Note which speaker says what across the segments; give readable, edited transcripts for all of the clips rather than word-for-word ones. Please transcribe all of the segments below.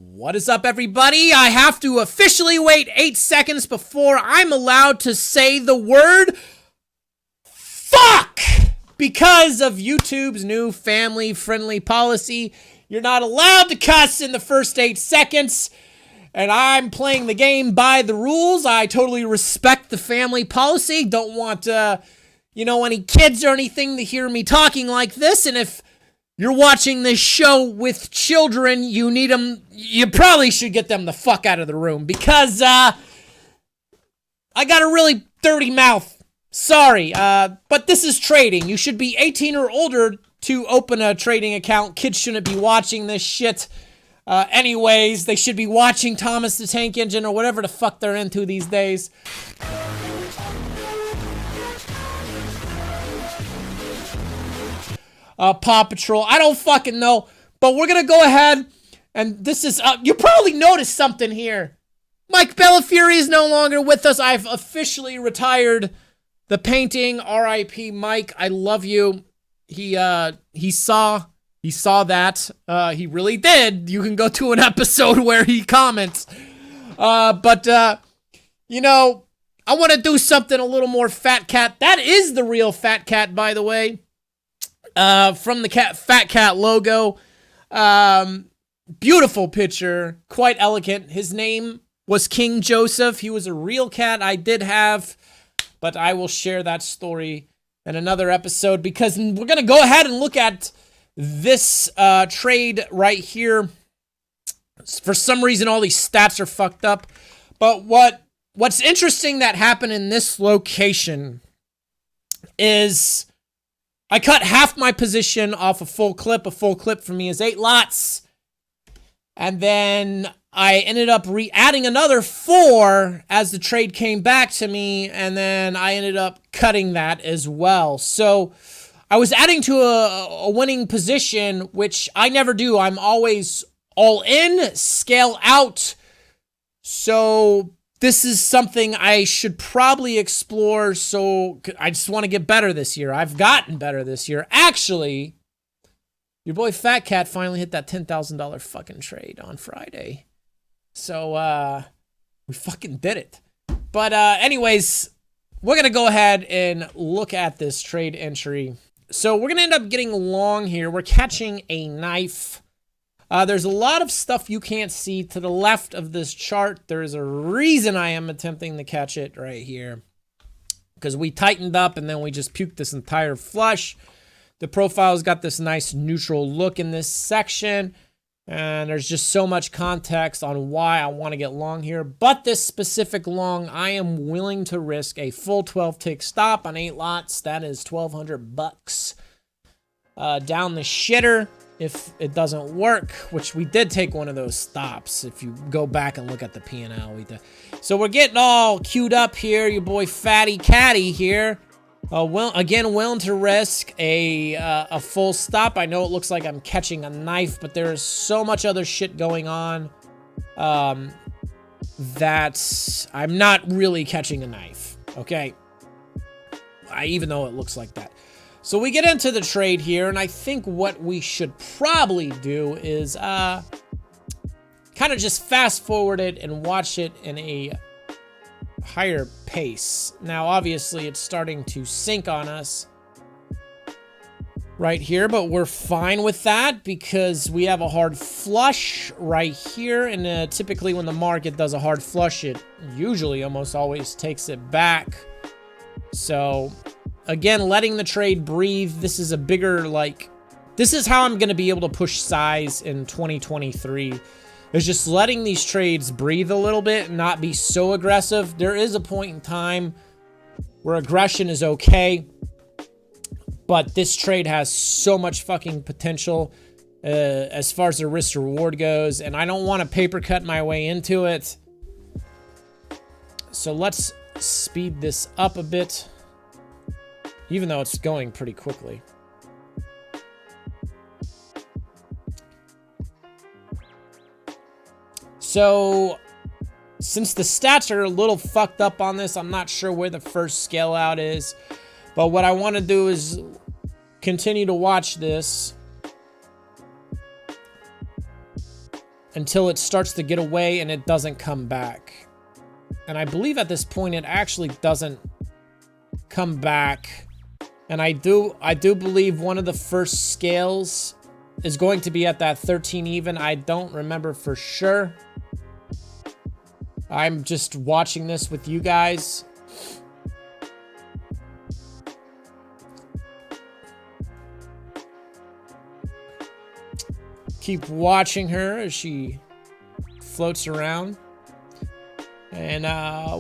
Speaker 1: What is up, everybody? I have to officially wait 8 seconds before I'm allowed to say the word fuck! Because of YouTube's new family-friendly policy, you're not allowed to cuss in the first 8 seconds. And I'm playing the game by the rules. I totally respect the family policy. Don't want, any kids or anything to hear me talking like this. And if you're watching this show with children, you probably should get them the fuck out of the room. Because, I got a really dirty mouth. Sorry, but this is trading. You should be 18 or older to open a trading account. Kids shouldn't be watching this shit. Anyways, they should be watching Thomas the Tank Engine or whatever the fuck they're into these days. Paw Patrol. I don't fucking know. But we're gonna go ahead, and this is, you probably noticed something here. Mike Bellafury is no longer with us. I've officially retired the painting. R.I.P. Mike. I love you. He saw that. He really did. You can go to an episode where he comments. But I want to do something a little more Fat Cat. That is the real Fat Cat, by the way. From the Fat Cat logo. Beautiful picture. Quite elegant. His name was King Joseph. He was a real cat I did have. But I will share that story in another episode. Because we're going to go ahead and look at this trade right here. For some reason, all these stats are fucked up. But what's interesting that happened in this location is I cut half my position off a full clip. A full clip for me is 8 lots. And then I ended up adding another 4 as the trade came back to me. And then I ended up cutting that as well. So I was adding to a winning position, which I never do. I'm always all in, scale out. So this is something I should probably explore. So I just want to get better this year. I've gotten better this year. Actually, your boy Fat Cat finally hit that $10,000 fucking trade on Friday. So we fucking did it. But anyways, we're going to go ahead and look at this trade entry. So we're going to end up getting long here. We're catching a knife. There's a lot of stuff you can't see to the left of this chart. There's a reason I am attempting to catch it right here. Because we tightened up and then we just puked this entire flush. The profile's got this nice neutral look in this section. And there's just so much context on why I want to get long here. But this specific long, I am willing to risk a full 12-tick stop on 8 lots. That is $1,200 down the shitter if it doesn't work, which we did take one of those stops. If you go back and look at the P&L, we did. So we're getting all queued up here. Your boy Fatty Catty here. Willing to risk a full stop. I know it looks like I'm catching a knife, but there's so much other shit going on that I'm not really catching a knife, okay? Even though it looks like that. So we get into the trade here, and I think what we should probably do is kind of just fast forward it and watch it in a higher pace. Now, obviously, it's starting to sink on us right here, but we're fine with that because we have a hard flush right here, and typically when the market does a hard flush, it usually almost always takes it back. So again, letting the trade breathe. This is a bigger, this is how I'm going to be able to push size in 2023. Is just letting these trades breathe a little bit and not be so aggressive. There is a point in time where aggression is okay, but this trade has so much fucking potential as far as the risk reward goes, and I don't want to paper cut my way into it. So let's speed this up a bit, even though it's going pretty quickly. So, since the stats are a little fucked up on this, I'm not sure where the first scale out is. But what I want to do is continue to watch this until it starts to get away and it doesn't come back. And I believe at this point it actually doesn't come back. And I do believe one of the first scales is going to be at that 13 even. I don't remember for sure. I'm just watching this with you guys. Keep watching her as she floats around. And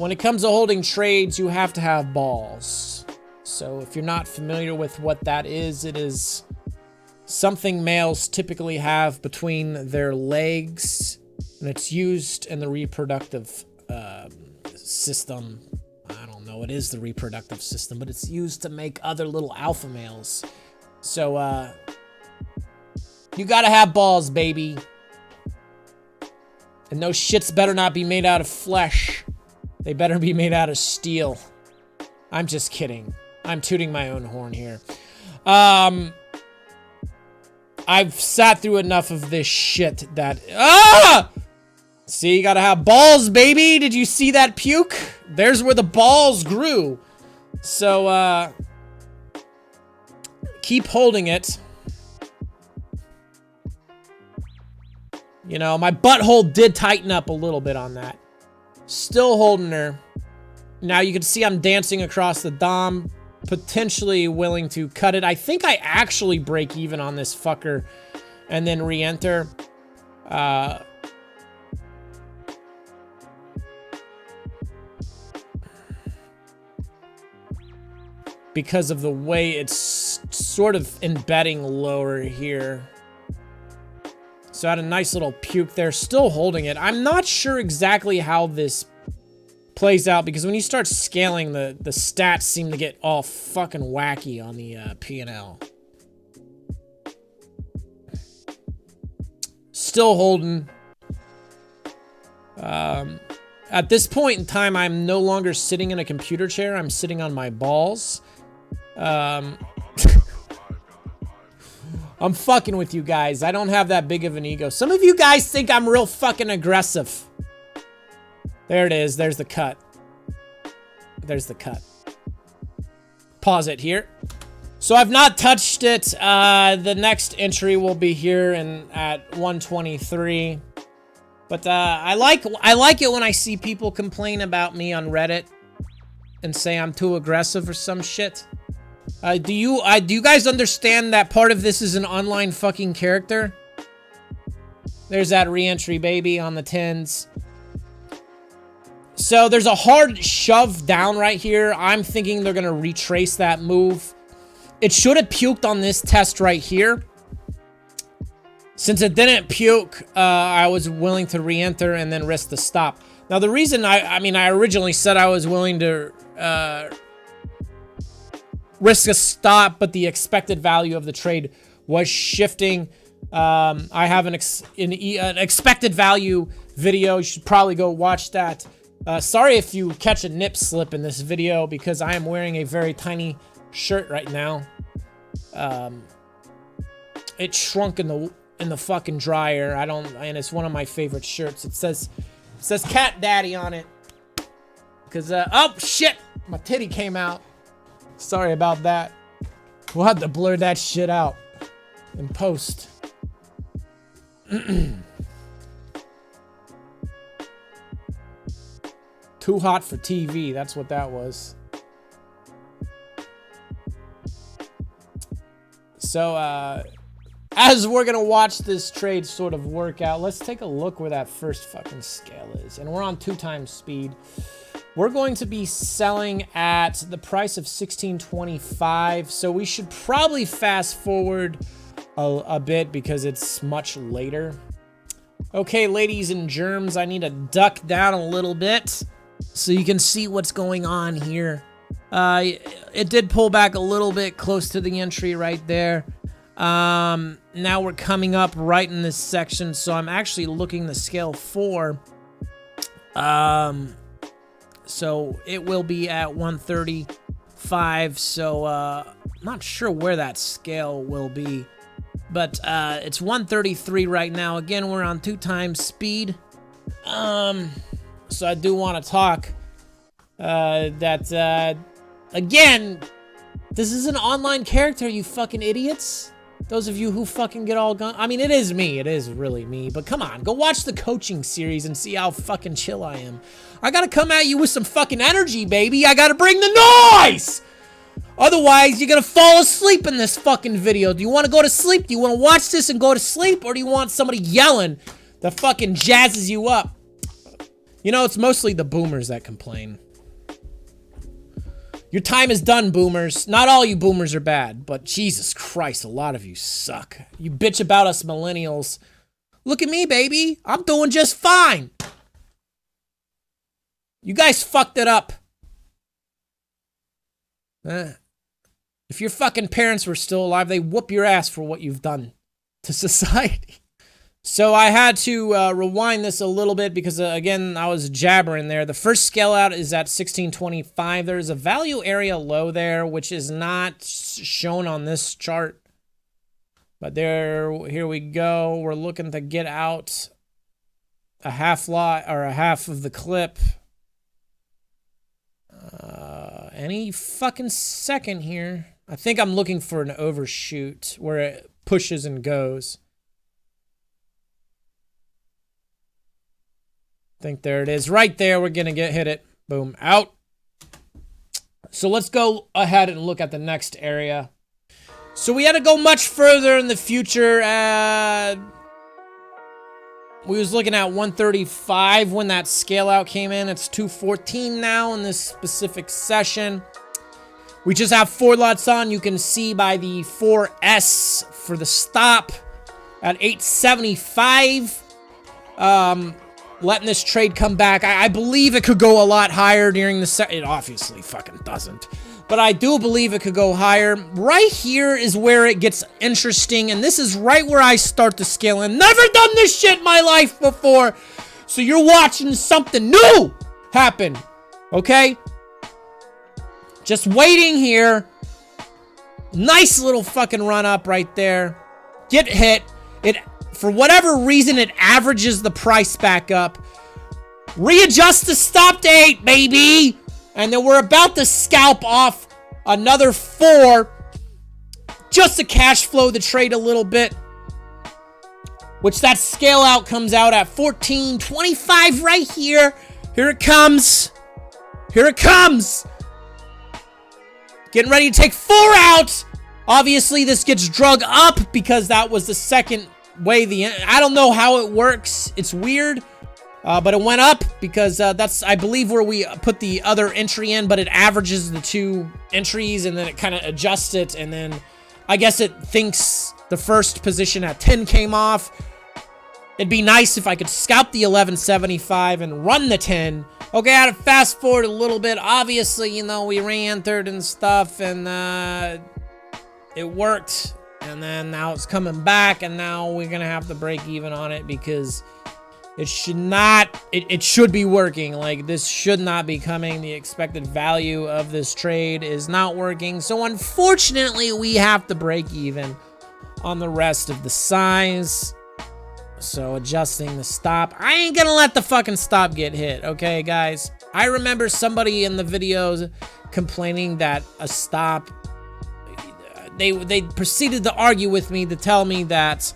Speaker 1: when it comes to holding trades, you have to have balls. So if you're not familiar with what that is, it is something males typically have between their legs, and it's used in the reproductive system. I don't know, it is the reproductive system, but it's used to make other little alpha males. So you gotta have balls, baby. And those shits better not be made out of flesh. They better be made out of steel. I'm just kidding. I'm tooting my own horn here. I've sat through enough of this shit that... Ah! See, you gotta have balls, baby! Did you see that puke? There's where the balls grew. So, keep holding it. You know, my butthole did tighten up a little bit on that. Still holding her. Now you can see I'm dancing across the dom, potentially willing to cut it. I think I actually break even on this fucker and then re-enter. Because of the way it's sort of embedding lower here. So I had a nice little puke there, still holding it. I'm not sure exactly how this plays out, because when you start scaling, the stats seem to get all fucking wacky on the P&L. Still holding. At this point in time, I'm no longer sitting in a computer chair. I'm sitting on my balls. I'm fucking with you guys. I don't have that big of an ego. Some of you guys think I'm real fucking aggressive. There it is. There's the cut. There's the cut. Pause it here. So I've not touched it. The next entry will be here at 123. But I like it when I see people complain about me on Reddit and say I'm too aggressive or some shit. Do you guys understand that part of this is an online fucking character? There's that re-entry, baby, on the 10s. So there's a hard shove down right here. I'm thinking they're gonna retrace that move. It should have puked on this test right here. Since it didn't puke, I was willing to re-enter and then risk the stop. Now the reason I originally said I was willing to risk a stop, but the expected value of the trade was shifting. I have an expected value video. You should probably go watch that. Sorry if you catch a nip slip in this video, because I am wearing a very tiny shirt right now. It shrunk in the fucking dryer. And it's one of my favorite shirts. It says Cat Daddy on it. Cause oh shit, my titty came out. Sorry about that. We'll have to blur that shit out in post. Too hot for TV. That's what that was. So, as we're gonna watch this trade sort of work out, let's take a look where that first fucking scale is. And we're on 2x speed. We're going to be selling at the price of $16.25, so we should probably fast forward a bit because it's much later. Okay, ladies and germs, I need to duck down a little bit so you can see what's going on here. It did pull back a little bit close to the entry right there. Now we're coming up right in this section, so I'm actually looking the scale 4. So it will be at 135, so not sure where that scale will be. But it's 133 right now. Again, we're on 2 times speed. So I do want to talk again, this is an online character, you fucking idiots. Those of you who fucking get all I mean, it is me. It is really me. But come on, go watch the coaching series and see how fucking chill I am. I gotta come at you with some fucking energy, baby. I gotta bring the noise! Otherwise, you're gonna fall asleep in this fucking video. Do you want to go to sleep? Do you want to watch this and go to sleep? Or do you want somebody yelling that fucking jazzes you up? You know, it's mostly the boomers that complain. Your time is done, boomers. Not all you boomers are bad, but Jesus Christ, a lot of you suck. You bitch about us millennials. Look at me, baby. I'm doing just fine. You guys fucked it up. If your fucking parents were still alive, they'd whoop your ass for what you've done to society. So I had to rewind this a little bit because, again, I was jabbering there. The first scale out is at 1625. There's a value area low there, which is not shown on this chart. But here we go. We're looking to get out a half lot or a half of the clip. Any fucking second here. I think I'm looking for an overshoot where it pushes and goes. I think there it is. Right there, we're going to hit it. Boom, out. So let's go ahead and look at the next area. So we had to go much further in the future. We was looking at 135 when that scale out came in. It's 214 now in this specific session. We just have 4 lots on. You can see by the 4S for the stop at 875. Letting this trade come back. I believe it could go a lot higher during the It obviously fucking doesn't. But I do believe it could go higher. Right here is where it gets interesting. And this is right where I start to scale in. Never done this shit in my life before. So you're watching something new happen. Okay? Just waiting here. Nice little fucking run up right there. Get hit. For whatever reason, it averages the price back up. Readjust the stop to 8, baby. And then we're about to scalp off another 4. Just to cash flow the trade a little bit. Which that scale out comes out at 14.25 right here. Here it comes. Here it comes. Getting ready to take 4 out. Obviously, this gets drug up because that was the second way I don't know how it works. It's weird. But it went up because that's, I believe, where we put the other entry in, but it averages the 2 entries and then it kind of adjusts it. And then I guess it thinks the first position at 10 came off. It'd be nice if I could scalp the 1175 and run the 10. Okay, I had to fast forward a little bit. Obviously, you know, we re-entered and stuff and it worked. And then now it's coming back, and now we're gonna have to break even on it because it should not, it should be working. Like, this should not be coming. The expected value of this trade is not working. So unfortunately, we have to break even on the rest of the size. So adjusting the stop. I ain't gonna let the fucking stop get hit, okay, guys? I remember somebody in the videos complaining that a stop, they proceeded to argue with me to tell me that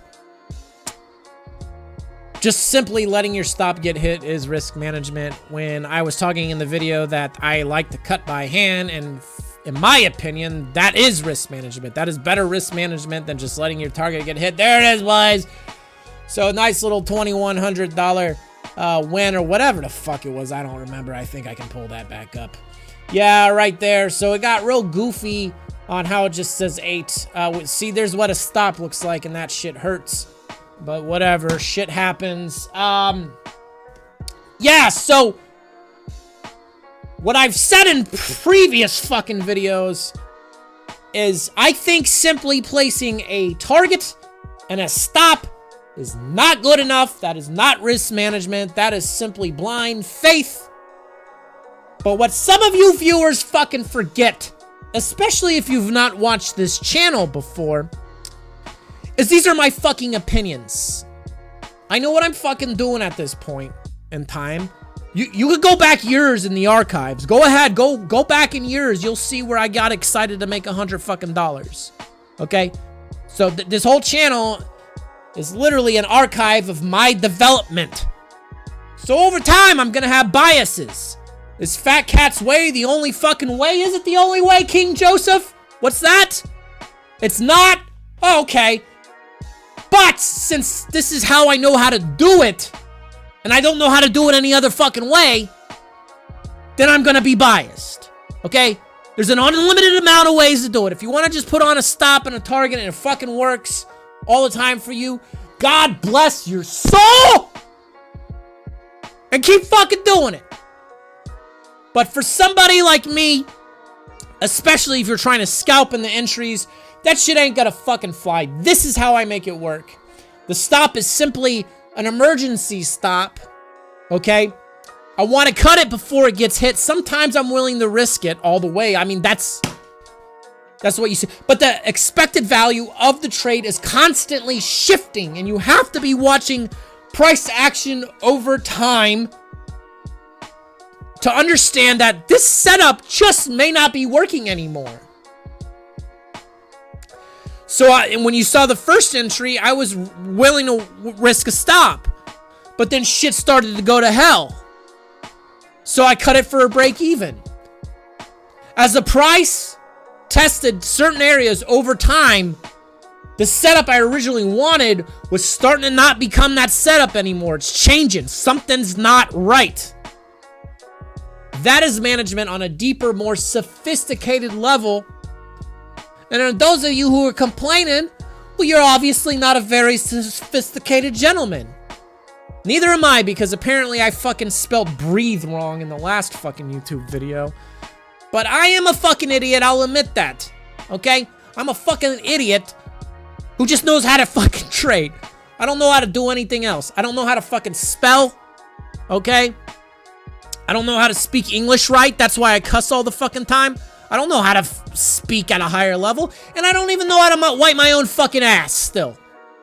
Speaker 1: just simply letting your stop get hit is risk management, when I was talking in the video that I like to cut by hand, and in my opinion, that is risk management. That is better risk management than just letting your target get hit. There it is, boys. So a nice little $2,100 win or whatever the fuck it was. I don't remember. I think I can pull that back up. Yeah, right there. So it got real goofy on how it just says 8. See, there's what a stop looks like, and that shit hurts. But whatever, shit happens. Yeah, so what I've said in previous fucking videos is I think simply placing a target and a stop is not good enough. That is not risk management. That is simply blind faith. But what some of you viewers fucking forget, especially if you've not watched this channel before, is these are my fucking opinions. I know what I'm fucking doing at this point in time. You could go back years in the archives. Go ahead, go back in years. You'll see where I got excited to make $100 fucking dollars. Okay? So this whole channel is literally an archive of my development. So over time, I'm gonna have biases. Is Fat Cat's way the only fucking way? Is it the only way, King Joseph? What's that? It's not? Oh, okay. But since this is how I know how to do it, and I don't know how to do it any other fucking way, then I'm gonna be biased. Okay? There's an unlimited amount of ways to do it. If you want to just put on a stop and a target and it fucking works all the time for you, God bless your soul! And keep fucking doing it. But for somebody like me, especially if you're trying to scalp in the entries, that shit ain't gonna fucking fly. This is how I make it work. The stop is simply an emergency stop, okay? I want to cut it before it gets hit. Sometimes I'm willing to risk it all the way. I mean, that's what you see. But the expected value of the trade is constantly shifting, and you have to be watching price action over time to understand that this setup just may not be working anymore. So when you saw the first entry, I was willing to risk a stop. But then shit started to go to hell. So I cut it for a break even. As the price tested certain areas over time, the setup I originally wanted was starting to not become that setup anymore. It's changing. Something's not right. That is management on a deeper, more sophisticated level. And then those of you who are complaining, well, you're obviously not a very sophisticated gentleman. Neither am I, because apparently I fucking spelled breathe wrong in the last fucking YouTube video. But I am a fucking idiot, I'll admit that. Okay? I'm a fucking idiot who just knows how to fucking trade. I don't know how to do anything else. I don't know how to fucking spell. Okay? I don't know how to speak English right. That's why I cuss all the fucking time. I don't know how to speak at a higher level. And I don't even know how to wipe my own fucking ass still.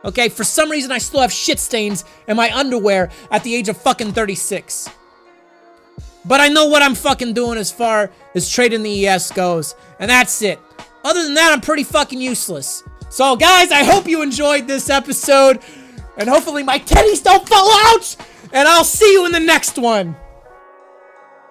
Speaker 1: Okay? For some reason, I still have shit stains in my underwear at the age of fucking 36. But I know what I'm fucking doing as far as trading the ES goes. And that's it. Other than that, I'm pretty fucking useless. So, guys, I hope you enjoyed this episode. And hopefully my teddies don't fall out. And I'll see you in the next one.